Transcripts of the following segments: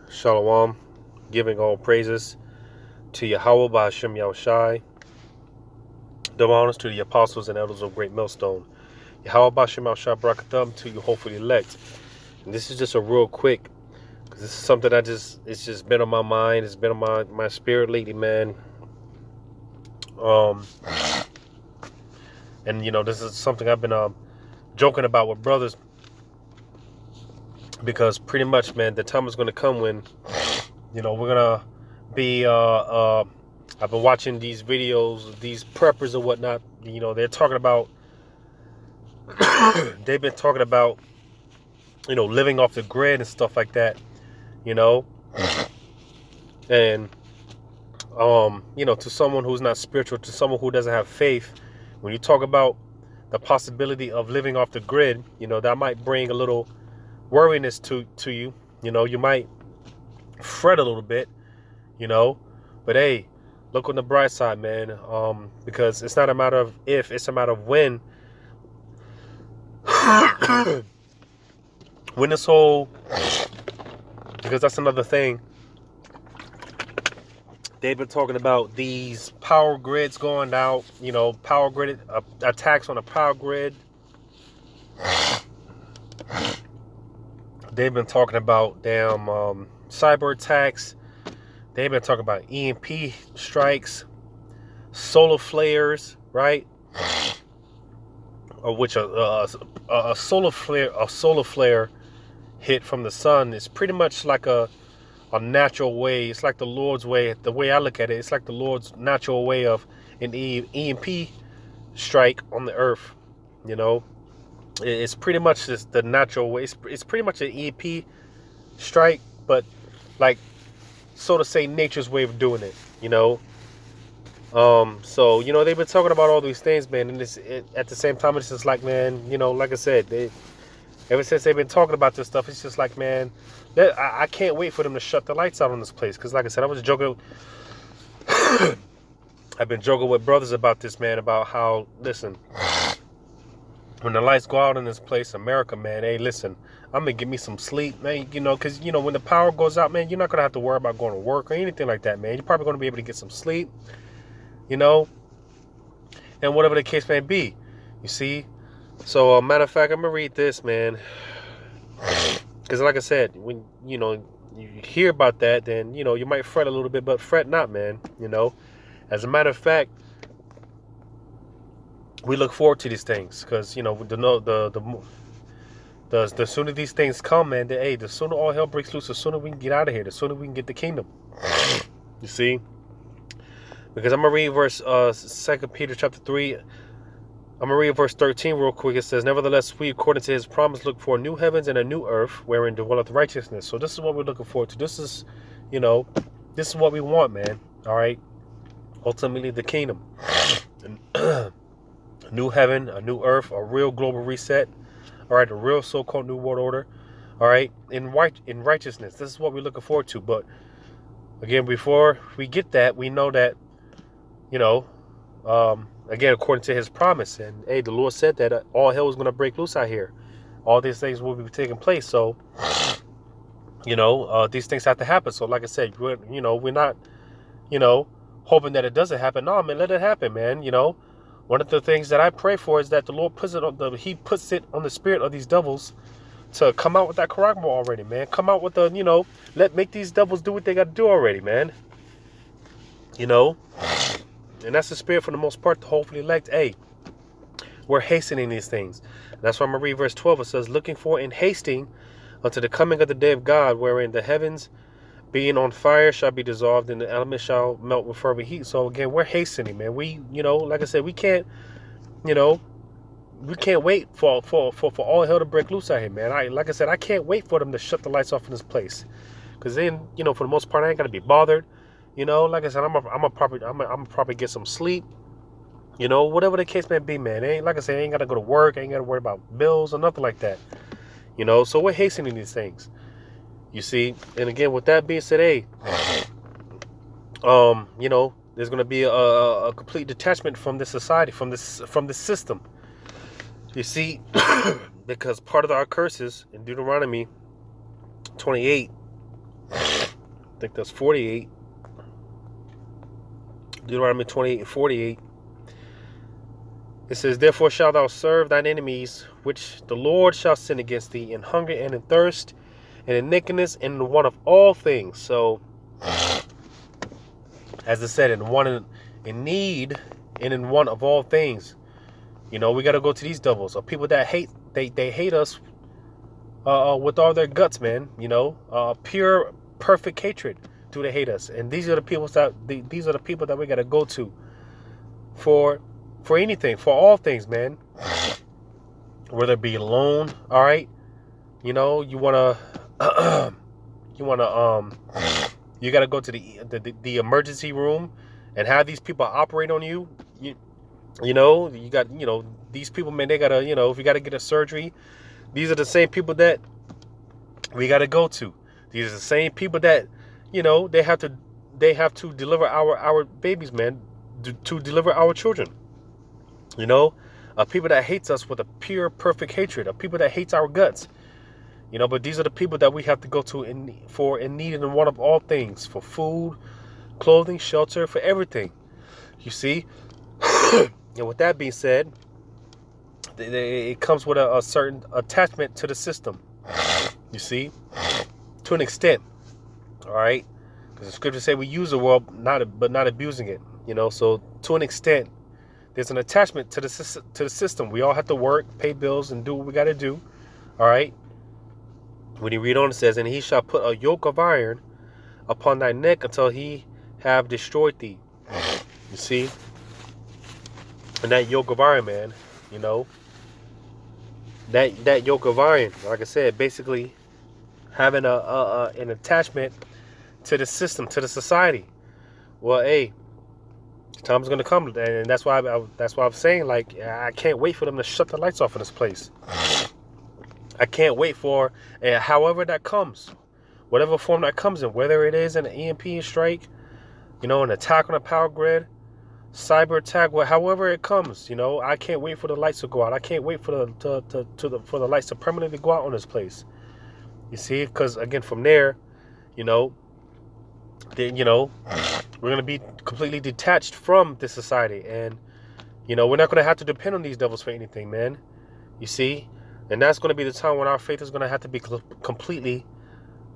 Shalom, giving all praises to Yahweh by Hashem Yahushai. Double honors to the apostles and elders of Great Millstone. Yahweh by Hashem Yahushai Brakatham to you hopefully elect. And this is just a real quick, because this is something it's just been on my mind. It's been on my spirit lately, man. And this is something I've been joking about with brothers. Because pretty much, man, the time is going to come when, we're going to be, I've been watching these videos, these preppers or whatnot, they're talking about, they've been talking about, living off the grid and stuff like that, and, to someone who's not spiritual, to someone who doesn't have faith, when you talk about the possibility of living off the grid, that might bring a little worriness to you. You might fret a little bit, but hey, look on the bright side, man, because it's not a matter of if, it's a matter of when. When this whole, because that's another thing, they've been talking about these power grids going out, power grid attacks on the power grid. They've been talking about damn cyber attacks. They've been talking about EMP strikes, solar flares, right? Of which a solar flare hit from the sun is pretty much like a natural way. It's like the Lord's way. The way I look at it, it's like the Lord's natural way of an EMP strike on the earth. It's pretty much just the natural way. It's pretty much an EP strike, but like, so to say, nature's way of doing it, So, they've been talking about all these things, man, and at the same time, it's just like, man, like I said, ever since they've been talking about this stuff, it's just like, man, I can't wait for them to shut the lights out on this place, because like I said, I was joking. I've been joking with brothers about this, man, about how, listen, when the lights go out in this place, America, man, hey, listen, I'm going to get me some sleep, man, because, when the power goes out, man, you're not going to have to worry about going to work or anything like that, man. You're probably going to be able to get some sleep, and whatever the case may be, you see. So, matter of fact, I'm going to read this, man, because like I said, when, you hear about that, then, you might fret a little bit, but fret not, man, As a matter of fact, we look forward to these things because, the sooner these things come, man, the sooner all hell breaks loose, the sooner we can get out of here, the sooner we can get the kingdom. You see? Because I'm going to read verse 2 Peter chapter 3. I'm going to read verse 13 real quick. It says, nevertheless, we, according to his promise, look for new heavens and a new earth wherein dwelleth righteousness. So this is what we're looking forward to. This is, this is what we want, man. All right? Ultimately, the kingdom. A new heaven, a new earth, a real global reset. All right, a real so-called new world order. All right, in righteousness. This is what we're looking forward to. But again, before we get that, we know that, again, according to his promise, and hey, the Lord said that all hell is going to break loose out here. All these things will be taking place. So, these things have to happen. So, like I said, we're not, hoping that it doesn't happen. No, man, let it happen, man. One of the things that I pray for is that the Lord puts it on the spirit of these devils to come out with that charagma already, man. Come out with the, make these devils do what they got to do already, man. And that's the spirit for the most part, to hopefully elect. Hey, we're hastening these things. That's why I'm going to read verse 12. It says, looking for and hasting unto the coming of the day of God, wherein the heavens being on fire shall be dissolved, and the elements shall melt with fervent heat. So again, we're hastening, man. We, like I said, we can't wait for all hell to break loose out here, man. Like I said, I can't wait for them to shut the lights off in this place, because then, for the most part, I ain't gonna be bothered. Like I said, I'm probably get some sleep. Whatever the case may be, man. Like I said, I ain't gotta go to work. I ain't gotta worry about bills or nothing like that. So we're hastening these things. You see, and again, with that being said, hey, there's going to be a complete detachment from this society, from this system. You see, because part of our curses in Deuteronomy 28 I think that's 48. Deuteronomy 28:48. It says, therefore shalt thou serve thine enemies, which the Lord shall send against thee, in hunger and in thirst, and in nakedness, and in want of all things. So, as I said, in need, and in want of all things. You know, we got to go to these devils, or people that hate, they hate us with all their guts, man. You know, pure, perfect hatred do they hate us. And these are the people that we got to go to for anything, for all things, man. Whether it be alone, all right. You know, you wanna you gotta go to the emergency room and have these people operate on you. You know, you got, you know, these people, man, they gotta, you know, if you gotta get a surgery, these are the same people that we gotta go to. These are the same people that, you know, they have to deliver our babies, man, to deliver our children. You know, people that hates us with a pure, perfect hatred, of people that hates our guts. You know, but these are the people that we have to go to in need and want of all things, for food, clothing, shelter, for everything. You see, and with that being said, it comes with a certain attachment to the system. You see, to an extent, all right, because the scriptures say we use the world, but not abusing it. You know, so to an extent, there's an attachment to the system. We all have to work, pay bills, and do what we got to do. All right. When you read on, it says, and he shall put a yoke of iron upon thy neck until he have destroyed thee. You see? And that yoke of iron, man, you know, that yoke of iron, like I said, basically having an attachment to the system, to the society. Well, hey, time's gonna come, and that's why I'm saying, like, I can't wait for them to shut the lights off in this place. I can't wait for, however that comes, whatever form that comes in, whether it is an EMP strike, you know, an attack on a power grid, cyber attack, however it comes, you know, I can't wait for the lights to go out. I can't wait for the lights to permanently go out on this place. You see, because again, from there, you know, we're gonna be completely detached from this society, and you know, we're not gonna have to depend on these devils for anything, man. You see. And that's going to be the time when our faith is going to have to be completely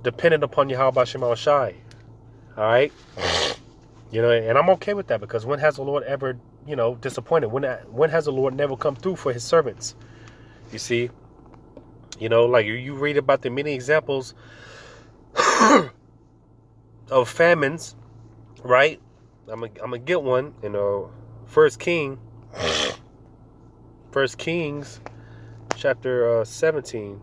dependent upon Yahweh Shema Shai. All right? You know, and I'm okay with that, because when has the Lord ever, you know, disappointed? When has the Lord never come through for his servants? You see? You know, like you read about the many examples of famines, right? I'm going to get one in First Kings chapter 17.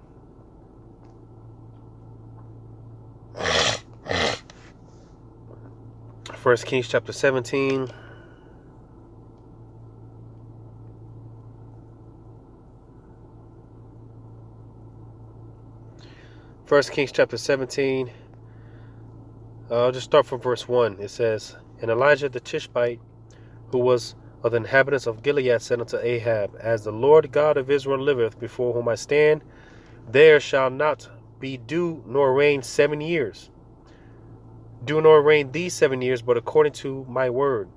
First Kings chapter 17. First Kings chapter 17. I'll just start from verse 1. It says, and Elijah the Tishbite, who was of the inhabitants of Gilead, said unto Ahab, as the Lord God of Israel liveth, before whom I stand, there shall not be dew nor rain 7 years. Dew nor rain these 7 years, but according to my word.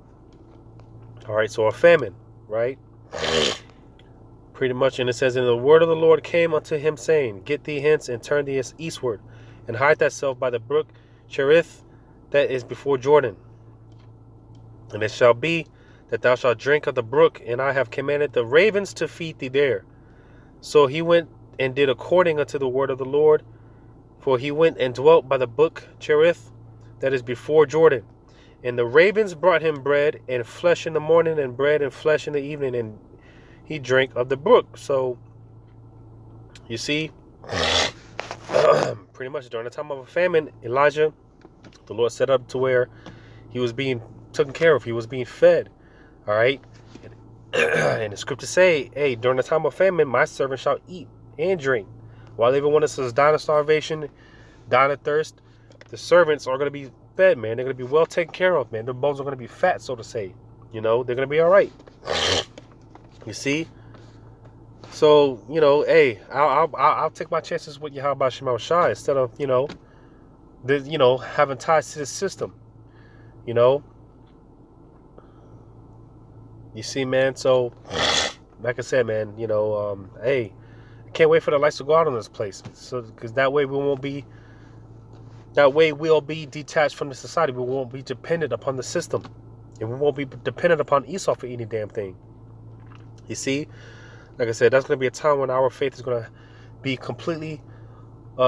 All right, so a famine, right? Pretty much, and it says, and the word of the Lord came unto him, saying, get thee hence, and turn thee eastward, and hide thyself by the brook Cherith, that is before Jordan. And it shall be that thou shalt drink of the brook, and I have commanded the ravens to feed thee there. So he went and did according unto the word of the Lord, for he went and dwelt by the brook Cherith, that is before Jordan. And the ravens brought him bread and flesh in the morning, and bread and flesh in the evening, and he drank of the brook. So, you see, pretty much during the time of a famine, Elijah, the Lord set up to where he was being taken care of. He was being fed. All right. And the scriptures say, hey, during the time of famine, my servant shall eat and drink. While everyone else is dying of starvation, dying of thirst, the servants are going to be fed, man. They're going to be well taken care of, man. Their bones are going to be fat, so to say. You know, they're going to be all right. You see? So, you know, hey, I'll take my chances with Yahweh Shema Shai instead of, you know, you know, having ties to the system, you know. You see, man. So, like I said, man, you know, hey, I can't wait for the lights to go out on this place. So, because that way we'll be detached from the society. We won't be dependent upon the system, and we won't be dependent upon Esau for any damn thing. You see, like I said, that's going to be a time when our faith is going to be completely,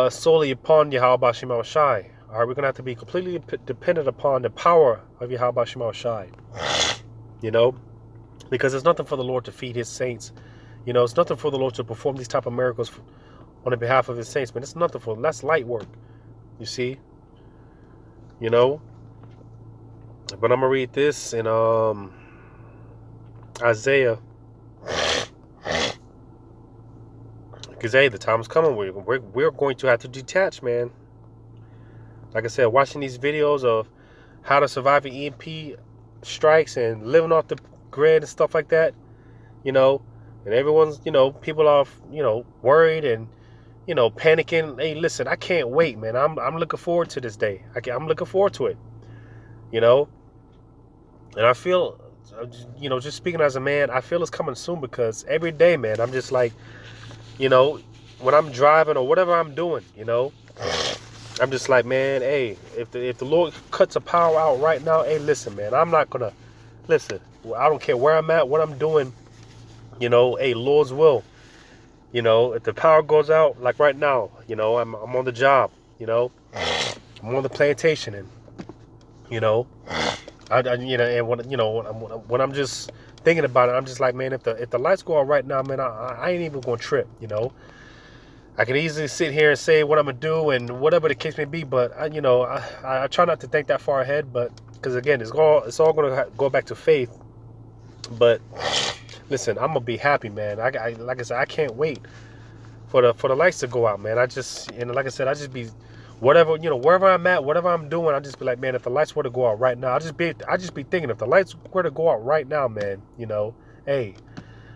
solely upon Yahweh Shema Shai. All right, we're going to have to be completely dependent upon the power of Yahweh Shema Shai. You know, because it's nothing for the Lord to feed his saints. You know, it's nothing for the Lord to perform these type of miracles on the behalf of his saints, man. It's nothing for them. That's light work. You see? You know? But I'm going to read this in Isaiah. Because, hey, the time's coming. We're going to have to detach, man. Like I said, watching these videos of how to survive an EMP strikes and living off the grid and stuff like that, you know, and everyone's, you know, people are, you know, worried and, you know, panicking. Hey, listen, I can't wait, man. I'm looking forward to this day. I'm looking forward to it, you know, and I feel, you know, just speaking as a man, I feel it's coming soon because every day, man, I'm just like, you know, when I'm driving or whatever I'm doing, you know, I'm just like, man, hey, if the Lord cuts a power out right now, hey, listen, man, I'm not gonna listen. I don't care where I'm at, what I'm doing, you know, hey, Lord's will. You know, if the power goes out, like right now, you know, I'm on the job, you know, I'm on the plantation, and you know, I you know, and when I'm just thinking about it, I'm just like, man, if the lights go out right now, man, I ain't even gonna trip, you know. I can easily sit here and say what I'm gonna do and whatever the case may be, but I try not to think that far ahead, but because again, it's all gonna go back to faith. But listen, I'm gonna be happy, man. I like I said, I can't wait for the lights to go out, man. Like I said, I just be whatever, you know, wherever I'm at, whatever I'm doing, I just be like, man, if the lights were to go out right now, I just be thinking, if the lights were to go out right now, man, you know, hey,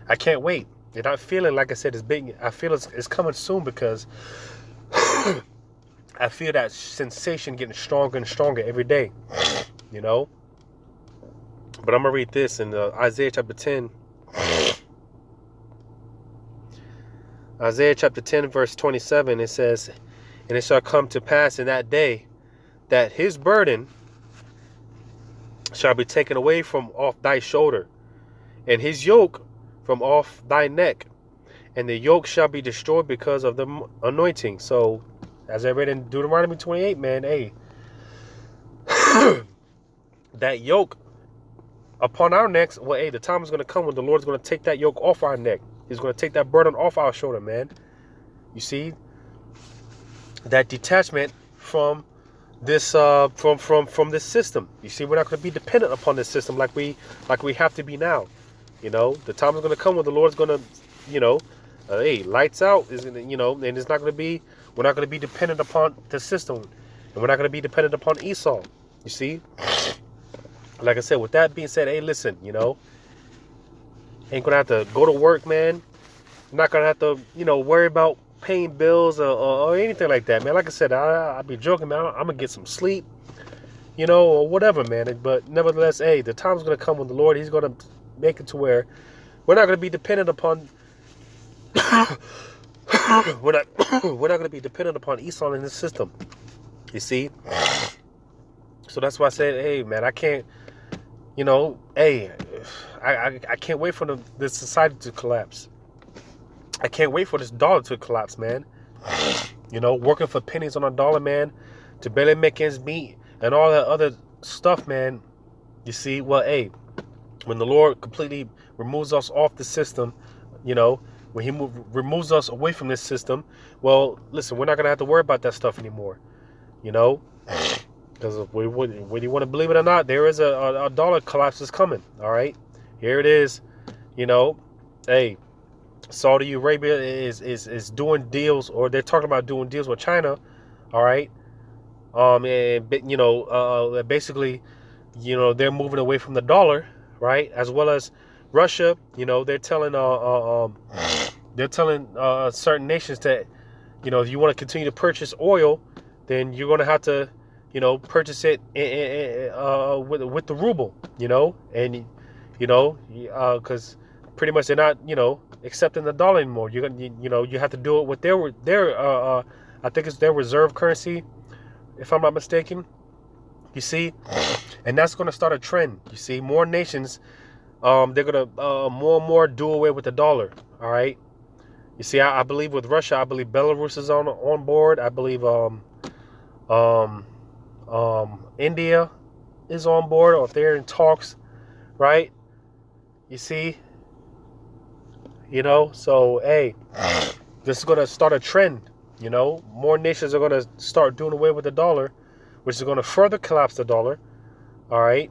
I can't wait. And I'm feeling, like I said, it's big. I feel it's coming soon because I feel that sensation getting stronger and stronger every day, you know. But I'm going to read this in Isaiah chapter 10. Isaiah chapter 10, verse 27, it says, and it shall come to pass in that day that his burden shall be taken away from off thy shoulder, and his yoke from off thy neck, and the yoke shall be destroyed because of the anointing. So, as I read in Deuteronomy 28, man, hey, that yoke upon our necks, well, hey, the time is going to come when the Lord's going to take that yoke off our neck. He's going to take that burden off our shoulder, man. You see, that detachment from this from this system. You see, we're not going to be dependent upon this system like we have to be now. You know, the time is going to come when the Lord's going to, you know, hey, lights out is, you know, and it's not going to be, we're not going to be dependent upon the system, and we're not going to be dependent upon Esau. You see, like I said, with that being said, hey, listen, you know, ain't going to have to go to work, man. I'm not going to have to, you know, worry about paying bills or anything like that, man. Like I said, I'll be joking, man. I'm going to get some sleep, you know, or whatever, man. But nevertheless, hey, the time's going to come when the Lord, he's going to make it to where we're not going to be dependent upon we're not going to be dependent upon Esau in this system. You see? So that's why I said, hey, man, I can't, you know, hey, I can't wait for this society to collapse. I can't wait for this dollar to collapse, man. You know, working for pennies on a dollar, man, to barely make ends meet and all that other stuff, man. You see, well, hey, when the Lord completely removes us off the system, you know, when he removes us away from this system, well, listen, we're not going to have to worry about that stuff anymore, you know, because whether you want to believe it or not, there is a dollar collapse is coming, all right? Here it is, you know, hey, Saudi Arabia is doing deals, or they're talking about doing deals with China, all right? And, you know, basically, you know, they're moving away from the dollar, right? As well as Russia, you know, they're telling certain nations that, you know, if you want to continue to purchase oil, then you're gonna have to, purchase it with the ruble, and because pretty much they're not, accepting the dollar anymore. You're gonna, you have to do it with their I think it's their reserve currency, if I'm not mistaken. You see, and that's gonna start a trend. You see, more nations, they're gonna more and more do away with the dollar. All right. You see, I believe with Russia, I believe Belarus is on board. I believe India is on board, or if they're in talks, right? You see, so hey, this is gonna start a trend. More nations are gonna start doing away with the dollar, which is gonna further collapse the dollar. All right,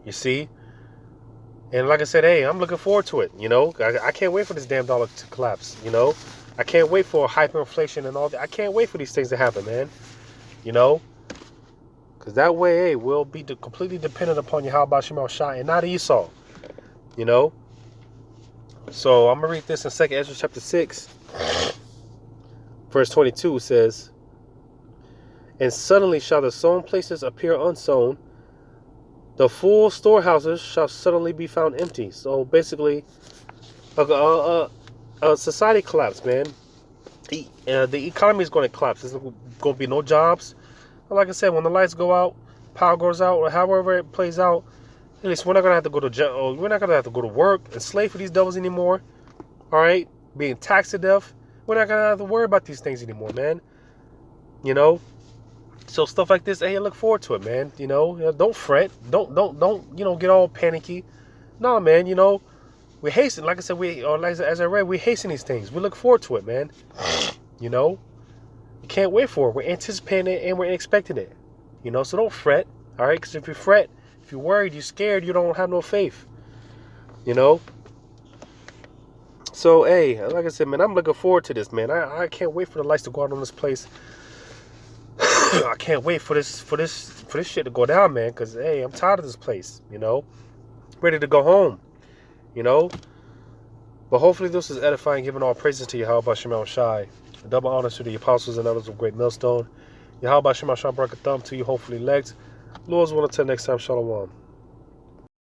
you see, and like I said, hey, I'm looking forward to it. I can't wait for this damn dollar to collapse. I can't wait for hyperinflation and all that. I can't wait for these things to happen, man. Because that way, hey, we'll be completely dependent upon Yahweh Shema Shai and not Esau. So I'm going to read this in 2nd Ezra chapter 6. Verse 22 says, "And suddenly shall the sown places appear unsown. The full storehouses shall suddenly be found empty." So basically, a society collapse, man. The economy is going to collapse. There's going to be no jobs. But like I said, when the lights go out, power goes out, or however it plays out, at least we're not going to have to go to jail. We're not going to have to go to work and slave for these devils anymore. All right? Being taxed to death. We're not going to have to worry about these things anymore, man. So stuff like this, hey, I look forward to it, man. Don't fret. Don't get all panicky. No, man, we hasten. Like I said, as I read, we hasten these things. We look forward to it, man. We can't wait for it. We're anticipating it and we're expecting it. So don't fret. All right? Because if you fret, if you're worried, you're scared, you don't have no faith. So, hey, like I said, man, I'm looking forward to this, man. I can't wait for the lights to go out on this place. I can't wait for this shit to go down, man. Because, hey, I'm tired of this place, ready to go home, But hopefully this is edifying, giving all praises to Yahweh Shema Shai. Double honors to the apostles and others of Great Millstone. Yahweh Shema Shai, Barakatham to you, hopefully elect. Lord's will, until next time, Shalom.